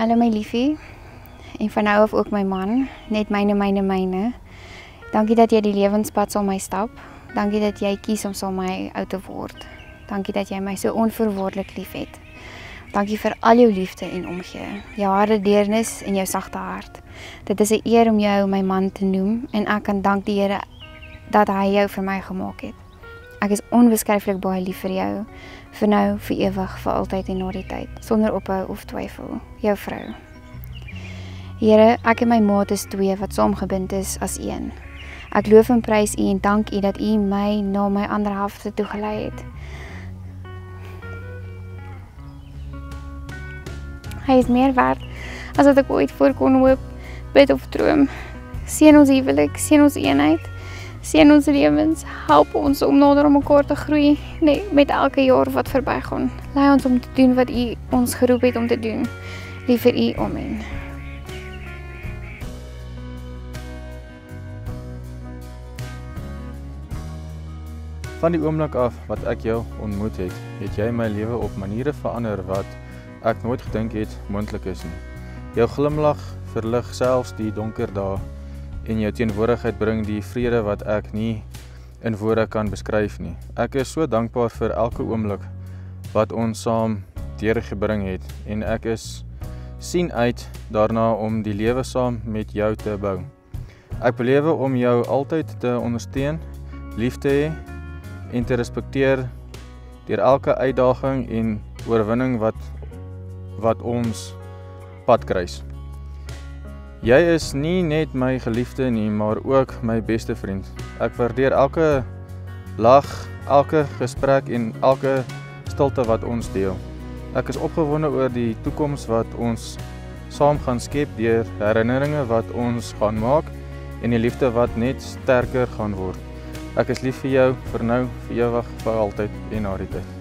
Hallo my liefie, en van nou af ook my man, net myne. Dankie dat jy die lewenspad saam my stap. Dankie dat jy kies om saam my oud te word. Dankie dat jy my so onvoorwaardelik liefhet. Dankie vir al jou liefde en omgee, jou harde deernis en jou sagte hart. Dit is 'n eer om jou my man te noem en ek kan dank die Here dat hy jou vir my gemaak het. Ek is onbeskryflik baie lief vir jou, vir nou, vir ewig, vir altyd en na die tyd, sonder ophou of twyfel, jou vrou. Here, ek en my maat is twee wat saamgebind is as een. Ek loof en prys U en dank U dat U my na my ander helfte toegelei het. Hy is meer werd as wat ek ooit voor kon hoop, bid of droom. Seën ons huwelik, seën ons eenheid, seën ons lewens, help ons om nader aan mekaar te groei, nee, met elke jaar wat verbygaan. Lei ons om te doen wat U ons geroep het om te doen. Lief vir U, amen. Van die oomblik af wat ek jou ontmoet het, het jy my lewe op maniere verander wat ek nooit gedink het moontlik is nie. Jou glimlag verlig selfs die donker dae en jou teenwoordigheid bring die vrede wat ek nie in woorde kan beskryf nie. Ek is so dankbaar vir elke oomblik wat ons saam deurgebring het en ek sien uit daarna om die lewe saam met jou te bou. Ek belewe om jou altyd te ondersteun, lief te hê en te respekteer deur elke uitdaging en oorwinning wat ons pad kruis. Jy is nie net my geliefde nie, maar ook my beste vriend. Ek waardeer elke lag, elke gesprek en elke stilte wat ons deel. Ek is opgewonde oor die toekoms wat ons saam gaan skep deur herinneringe wat ons gaan maak en die liefde wat net sterker gaan word. Ek is lief vir jou, vir nou, vir ewig, vir altyd en na die tyd.